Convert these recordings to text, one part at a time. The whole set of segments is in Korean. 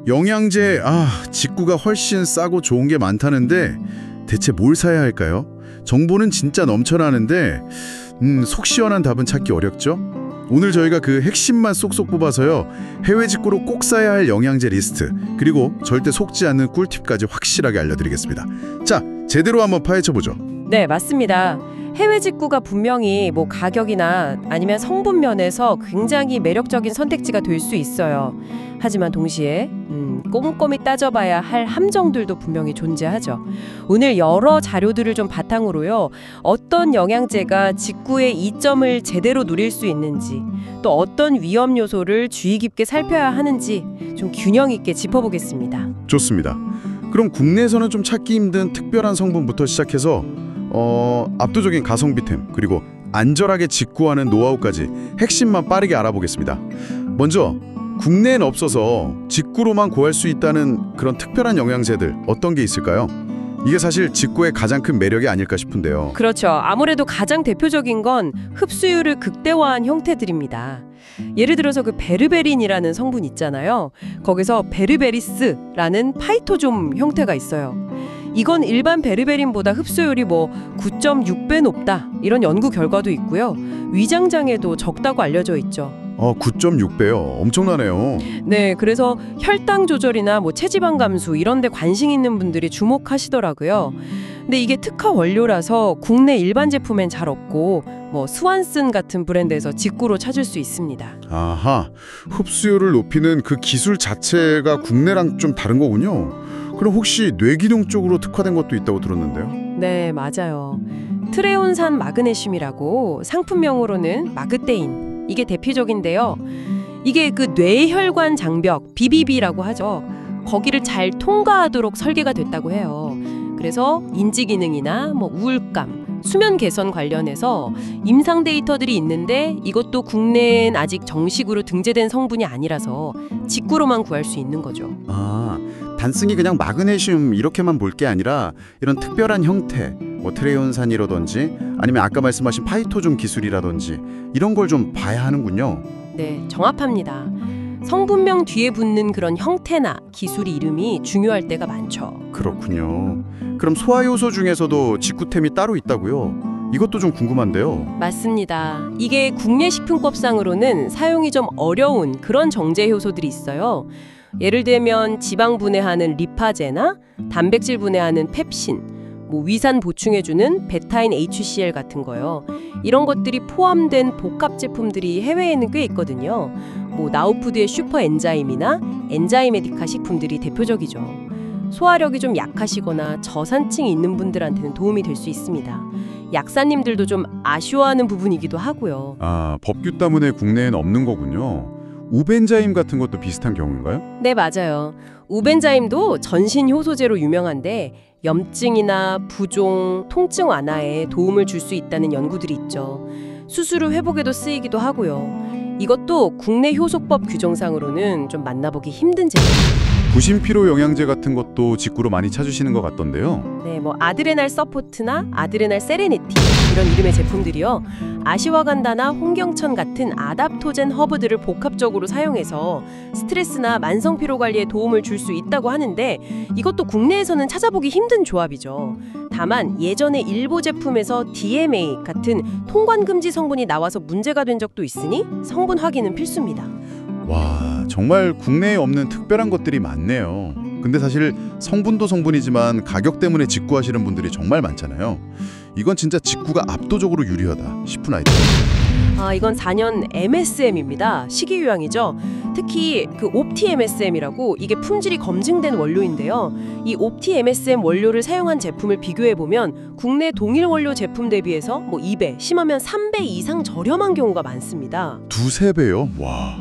영양제, 직구가 훨씬 싸고 좋은 게 많다는데 대체 뭘 사야 할까요? 정보는 진짜 넘쳐나는데 속 시원한 답은 찾기 어렵죠? 오늘 저희가 그 핵심만 쏙쏙 뽑아서요. 해외 직구로 꼭 사야 할 영양제 리스트, 그리고 절대 속지 않는 꿀팁까지 확실하게 알려드리겠습니다. 자, 제대로 한번 파헤쳐보죠. 네, 맞습니다. 해외 직구가 분명히 뭐 가격이나 아니면 성분 면에서 굉장히 매력적인 선택지가 될 수 있어요. 하지만 동시에 꼼꼼히 따져봐야 할 함정들도 분명히 존재하죠. 오늘 여러 자료들을 좀 바탕으로요. 어떤 영양제가 직구의 이점을 제대로 누릴 수 있는지, 또 어떤 위험 요소를 주의 깊게 살펴야 하는지 좀 균형 있게 짚어보겠습니다. 좋습니다. 그럼 국내에서는 좀 찾기 힘든 특별한 성분부터 시작해서 압도적인 가성비템, 그리고 안전하게 직구하는 노하우까지 핵심만 빠르게 알아보겠습니다. 먼저 국내엔 없어서 직구로만 구할 수 있다는 그런 특별한 영양제들 어떤 게 있을까요? 이게 사실 직구의 가장 큰 매력이 아닐까 싶은데요. 그렇죠. 아무래도 가장 대표적인 건 흡수율을 극대화한 형태들입니다. 예를 들어서 그 베르베린이라는 성분 있잖아요. 거기서 베르베리스라는 파이토좀 형태가 있어요. 이건 일반 베르베린보다 흡수율이 9.6배 높다, 이런 연구 결과도 있고요. 위장장애도 적다고 알려져 있죠. 9.6배요. 엄청나네요. 네, 그래서 혈당 조절이나 체지방 감수 이런 데 관심 있는 분들이 주목하시더라고요. 근데 이게 특화 원료라서 국내 일반 제품엔 잘 없고 스완슨 같은 브랜드에서 직구로 찾을 수 있습니다. 아하, 흡수율을 높이는 그 기술 자체가 국내랑 좀 다른 거군요. 그럼 혹시 뇌기능 쪽으로 특화된 것도 있다고 들었는데요? 네, 맞아요. 트레온산 마그네슘이라고 상품명으로는 마그떼인, 이게 대표적인데요. 이게 그 뇌혈관 장벽, BBB라고 하죠. 거기를 잘 통과하도록 설계가 됐다고 해요. 그래서 인지 기능이나 우울감, 수면 개선 관련해서 임상 데이터들이 있는데 이것도 국내엔 아직 정식으로 등재된 성분이 아니라서 직구로만 구할 수 있는 거죠. 단순히 그냥 마그네슘 이렇게만 볼 게 아니라 이런 특별한 형태, 트레온산이라든지 아니면 아까 말씀하신 파이토좀 기술이라든지 이런 걸 좀 봐야 하는군요. 네, 정확합니다. 성분명 뒤에 붙는 그런 형태나 기술 이름이 중요할 때가 많죠. 그렇군요. 그럼 소화효소 중에서도 직구템이 따로 있다고요? 이것도 좀 궁금한데요. 맞습니다. 이게 국내 식품법상으로는 사용이 좀 어려운 그런 정제 효소들이 있어요. 예를 들면 지방 분해하는 리파제나 단백질 분해하는 펩신, 위산 보충해주는 베타인 HCl 같은 거요. 이런 것들이 포함된 복합 제품들이 해외에는 꽤 있거든요. 나우푸드의 슈퍼 엔자임이나 엔자이메디카 식품들이 대표적이죠. 소화력이 좀 약하시거나 저산층이 있는 분들한테는 도움이 될 수 있습니다. 약사님들도 좀 아쉬워하는 부분이기도 하고요. 법규 때문에 국내엔 없는 거군요. 우벤자임 같은 것도 비슷한 경우인가요? 네, 맞아요. 우벤자임도 전신 효소제로 유명한데 염증이나 부종, 통증 완화에 도움을 줄 수 있다는 연구들이 있죠. 수술 후 회복에도 쓰이기도 하고요. 이것도 국내 효소법 규정상으로는 좀 만나보기 힘든 제품이에요. 부신피로 영양제 같은 것도 직구로 많이 찾으시는 것 같던데요. 네, 아드레날 서포트나 아드레날 세레니티 이런 이름의 제품들이요. 아시와간다나 홍경천 같은 아답토젠 허브들을 복합적으로 사용해서 스트레스나 만성 피로 관리에 도움을 줄 수 있다고 하는데 이것도 국내에서는 찾아보기 힘든 조합이죠. 다만 예전에 일부 제품에서 DMA 같은 통관 금지 성분이 나와서 문제가 된 적도 있으니 성분 확인은 필수입니다. 와, 정말 국내에 없는 특별한 것들이 많네요. 근데 사실 성분도 성분이지만 가격 때문에 직구하시는 분들이 정말 많잖아요. 이건 진짜 직구가 압도적으로 유리하다 싶은 아이템. 이건 4년 MSM입니다. 식이유양이죠. 특히 그 옵티 MSM이라고 이게 품질이 검증된 원료인데요. 이 옵티 MSM 원료를 사용한 제품을 비교해보면 국내 동일 원료 제품 대비해서 2배, 심하면 3배 이상 저렴한 경우가 많습니다. 두세 배요? 와,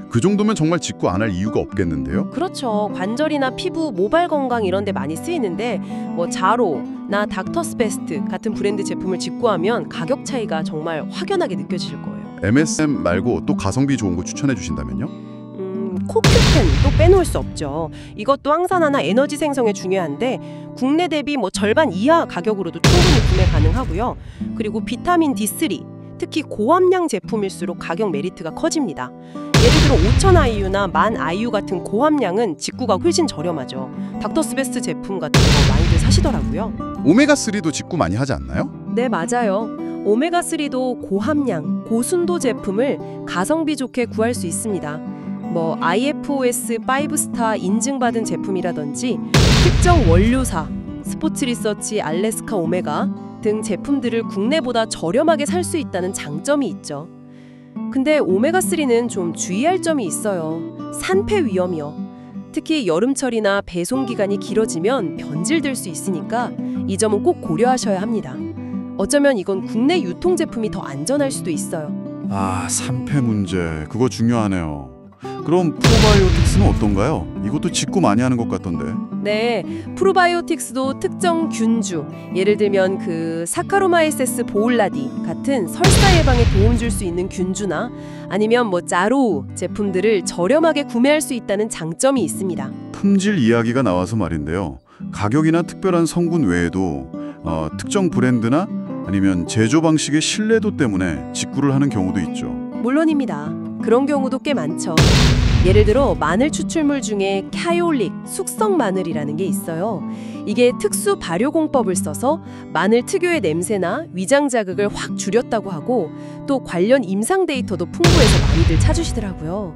그 정도면 정말 직구 안 할 이유가 없겠는데요? 그렇죠. 관절이나 피부, 모발 건강 이런 데 많이 쓰이는데 자로나 닥터스베스트 같은 브랜드 제품을 직구하면 가격 차이가 정말 확연하게 느껴지실 거예요. MSM 말고 또 가성비 좋은 거 추천해 주신다면요? 코큐텐 또 빼놓을 수 없죠. 이것도 항산화나 에너지 생성에 중요한데 국내 대비 절반 이하 가격으로도 충분히 구매 가능하고요. 그리고 비타민 D3, 특히 고함량 제품일수록 가격 메리트가 커집니다. 예를 들어 5,000 IU나 10,000 IU 같은 고함량은 직구가 훨씬 저렴하죠. 닥터스베스트 제품 같은 거 많이들 사시더라고요. 오메가3도 직구 많이 하지 않나요? 네, 맞아요. 오메가3도 고함량, 고순도 제품을 가성비 좋게 구할 수 있습니다. 뭐 IFOS 5스타 인증받은 제품이라든지 특정 원료사, 스포츠 리서치 알래스카 오메가 등 제품들을 국내보다 저렴하게 살 수 있다는 장점이 있죠. 근데 오메가3는 좀 주의할 점이 있어요. 산패 위험이요. 특히 여름철이나 배송 기간이 길어지면 변질될 수 있으니까 이 점은 꼭 고려하셔야 합니다. 어쩌면 이건 국내 유통 제품이 더 안전할 수도 있어요. 아, 산패 문제. 그거 중요하네요. 그럼 프로바이오틱스는 어떤가요? 이것도 직구 많이 하는 것 같던데. 네, 프로바이오틱스도 특정 균주, 예를 들면 그 사카로마이세스 보울라디 같은 설사 예방에 도움 줄 수 있는 균주나 아니면 뭐 짜로우 제품들을 저렴하게 구매할 수 있다는 장점이 있습니다. 품질 이야기가 나와서 말인데요. 가격이나 특별한 성분 외에도 특정 브랜드나 아니면 제조 방식의 신뢰도 때문에 직구를 하는 경우도 있죠. 물론입니다. 그런 경우도 꽤 많죠. 예를 들어 마늘 추출물 중에 카이올릭, 숙성 마늘이라는 게 있어요. 이게 특수 발효 공법을 써서 마늘 특유의 냄새나 위장 자극을 확 줄였다고 하고 또 관련 임상 데이터도 풍부해서 많이들 찾으시더라고요.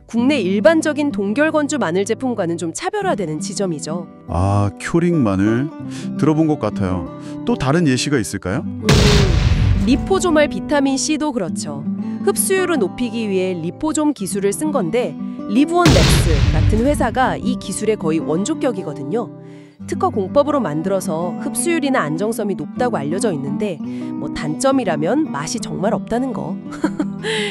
국내 일반적인 동결건조 마늘 제품과는 좀 차별화되는 지점이죠. 아, 큐링 마늘 들어본 것 같아요. 또 다른 예시가 있을까요? 리포조말 비타민 C도 그렇죠. 흡수율을 높이기 위해 리포좀 기술을 쓴 건데 리브온랩스 같은 회사가 이 기술의 거의 원조격이거든요. 특허 공법으로 만들어서 흡수율이나 안정성이 높다고 알려져 있는데 뭐 단점이라면 맛이 정말 없다는 거.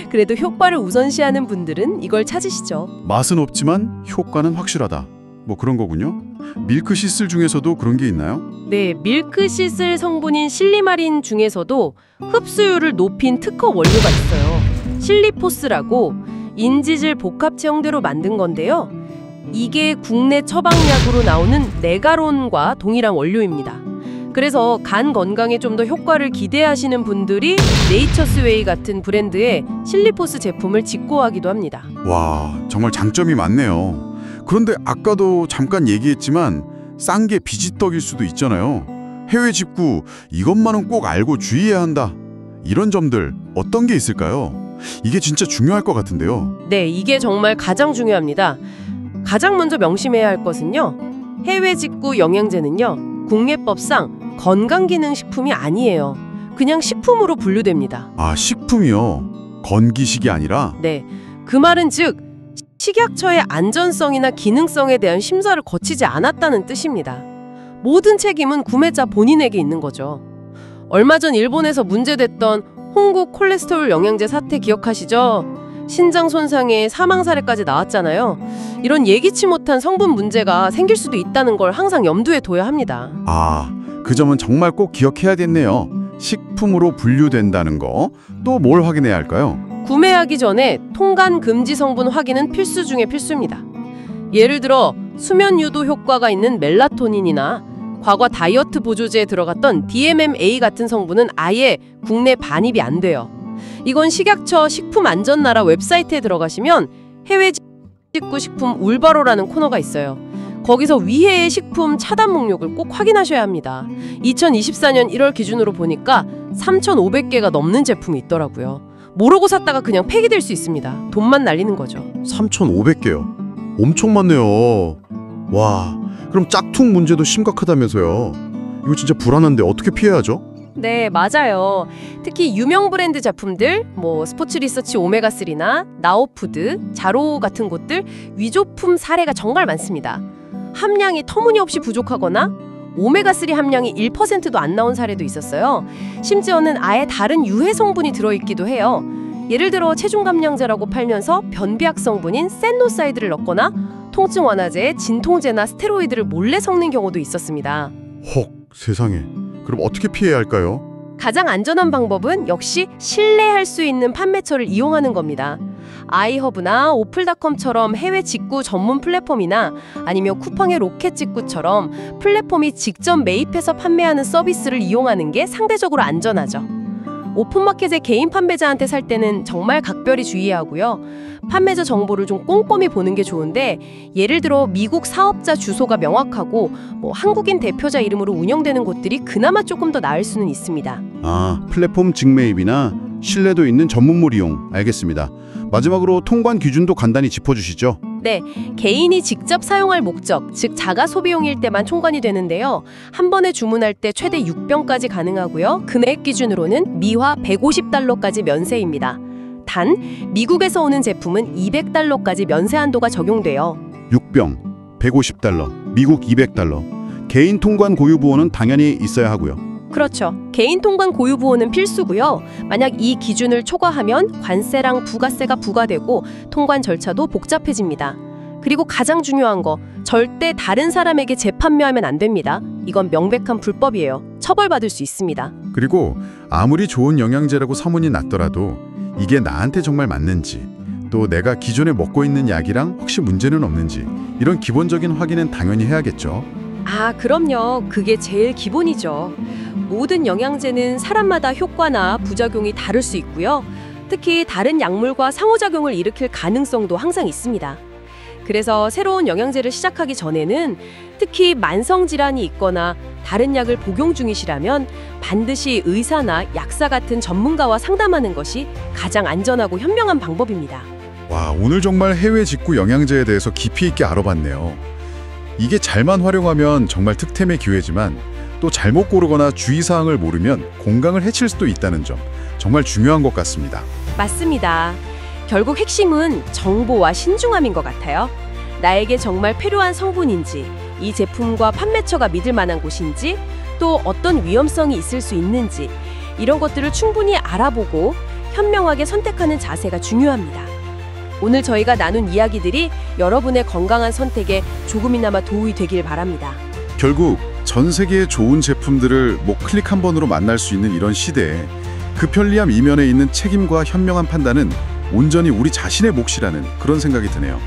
그래도 효과를 우선시하는 분들은 이걸 찾으시죠. 맛은 없지만 효과는 확실하다. 뭐 그런 거군요. 밀크시슬 중에서도 그런 게 있나요? 네, 밀크시슬 성분인 실리마린 중에서도 흡수율을 높인 특허 원료가 있어요. 실리포스라고 인지질 복합 체형대로 만든 건데요. 이게 국내 처방약으로 나오는 네가론과 동일한 원료입니다. 그래서 간 건강에 좀 더 효과를 기대하시는 분들이 네이처스웨이 같은 브랜드의 실리포스 제품을 직구하기도 합니다. 와, 정말 장점이 많네요. 그런데 아까도 잠깐 얘기했지만 싼 게 비지떡일 수도 있잖아요. 해외 직구 이것만은 꼭 알고 주의해야 한다. 이런 점들 어떤 게 있을까요? 이게 진짜 중요할 것 같은데요. 네, 이게 정말 가장 중요합니다. 가장 먼저 명심해야 할 것은요. 해외 직구 영양제는요. 국내법상 건강기능식품이 아니에요. 그냥 식품으로 분류됩니다. 아, 식품이요? 건기식이 아니라? 네, 그 말은 즉 식약처의 안전성이나 기능성에 대한 심사를 거치지 않았다는 뜻입니다. 모든 책임은 구매자 본인에게 있는 거죠. 얼마 전 일본에서 문제됐던 홍국 콜레스테롤 영양제 사태 기억하시죠? 신장 손상에 사망 사례까지 나왔잖아요. 이런 예기치 못한 성분 문제가 생길 수도 있다는 걸 항상 염두에 둬야 합니다. 아, 그 점은 정말 꼭 기억해야겠네요. 식품으로 분류된다는 거. 또 뭘 확인해야 할까요? 구매하기 전에 통관 금지 성분 확인은 필수 중에 필수입니다. 예를 들어 수면 유도 효과가 있는 멜라토닌이나 과거 다이어트 보조제에 들어갔던 DMMA 같은 성분은 아예 국내 반입이 안 돼요. 이건 식약처 식품안전나라 웹사이트에 들어가시면 해외 직구 식품 울바로라는 코너가 있어요. 거기서 위해의 식품 차단 목록을 꼭 확인하셔야 합니다. 2024년 1월 기준으로 보니까 3,500개가 넘는 제품이 있더라고요. 모르고 샀다가 그냥 폐기될 수 있습니다. 돈만 날리는 거죠. 3,500개요. 엄청 많네요. 와, 그럼 짝퉁 문제도 심각하다면서요. 이거 진짜 불안한데 어떻게 피해야죠? 네, 맞아요. 특히 유명 브랜드 제품들, 뭐 스포츠 리서치 오메가3나 나오푸드, 자로 같은 곳들 위조품 사례가 정말 많습니다. 함량이 터무니없이 부족하거나 오메가3 함량이 1%도 안 나온 사례도 있었어요. 심지어는 아예 다른 유해 성분이 들어있기도 해요. 예를 들어 체중 감량제라고 팔면서 변비약 성분인 센노사이드를 넣거나 통증 완화제에 진통제나 스테로이드를 몰래 섞는 경우도 있었습니다. 헉, 세상에. 그럼 어떻게 피해야 할까요? 가장 안전한 방법은 역시 신뢰할 수 있는 판매처를 이용하는 겁니다. 아이허브나 오플닷컴처럼 해외 직구 전문 플랫폼이나 아니면 쿠팡의 로켓 직구처럼 플랫폼이 직접 매입해서 판매하는 서비스를 이용하는 게 상대적으로 안전하죠. 오픈마켓의 개인 판매자한테 살 때는 정말 각별히 주의하고요. 판매자 정보를 좀 꼼꼼히 보는 게 좋은데 예를 들어 미국 사업자 주소가 명확하고 한국인 대표자 이름으로 운영되는 곳들이 그나마 조금 더 나을 수는 있습니다. 아, 플랫폼 직매입이나 신뢰도 있는 전문물 이용. 알겠습니다. 마지막으로 통관 기준도 간단히 짚어주시죠. 네, 개인이 직접 사용할 목적, 즉 자가 소비용일 때만 총관이 되는데요. 한 번에 주문할 때 최대 6병까지 가능하고요. 금액 기준으로는 미화 150달러까지 면세입니다. 단, 미국에서 오는 제품은 200달러까지 면세 한도가 적용돼요. 6병, 150달러, 미국 200달러. 개인 통관 고유 부호는 당연히 있어야 하고요. 그렇죠. 개인 통관 고유 부호는 필수고요. 만약 이 기준을 초과하면 관세랑 부가세가 부과되고 통관 절차도 복잡해집니다. 그리고 가장 중요한 거, 절대 다른 사람에게 재판매하면 안 됩니다. 이건 명백한 불법이에요. 처벌받을 수 있습니다. 그리고 아무리 좋은 영양제라고 소문이 났더라도 이게 나한테 정말 맞는지, 또 내가 기존에 먹고 있는 약이랑 혹시 문제는 없는지, 이런 기본적인 확인은 당연히 해야겠죠. 아, 그럼요. 그게 제일 기본이죠. 모든 영양제는 사람마다 효과나 부작용이 다를 수 있고요. 특히 다른 약물과 상호작용을 일으킬 가능성도 항상 있습니다. 그래서 새로운 영양제를 시작하기 전에는 특히 만성질환이 있거나 다른 약을 복용 중이시라면 반드시 의사나 약사 같은 전문가와 상담하는 것이 가장 안전하고 현명한 방법입니다. 와, 오늘 정말 해외 직구 영양제에 대해서 깊이 있게 알아봤네요. 이게 잘만 활용하면 정말 득템의 기회지만 또 잘못 고르거나 주의사항을 모르면 건강을 해칠 수도 있다는 점, 정말 중요한 것 같습니다. 맞습니다. 결국 핵심은 정보와 신중함인 것 같아요. 나에게 정말 필요한 성분인지, 이 제품과 판매처가 믿을 만한 곳인지, 또 어떤 위험성이 있을 수 있는지, 이런 것들을 충분히 알아보고 현명하게 선택하는 자세가 중요합니다. 오늘 저희가 나눈 이야기들이 여러분의 건강한 선택에 조금이나마 도움이 되길 바랍니다. 결국 전 세계의 좋은 제품들을 클릭 한 번으로 만날 수 있는 이런 시대에 그 편리함 이면에 있는 책임과 현명한 판단은 온전히 우리 자신의 몫이라는 그런 생각이 드네요.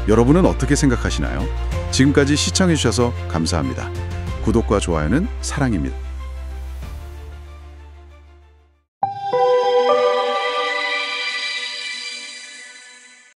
여러분은 어떻게 생각하시나요? 지금까지 시청해주셔서 감사합니다. 구독과 좋아요는 사랑입니다.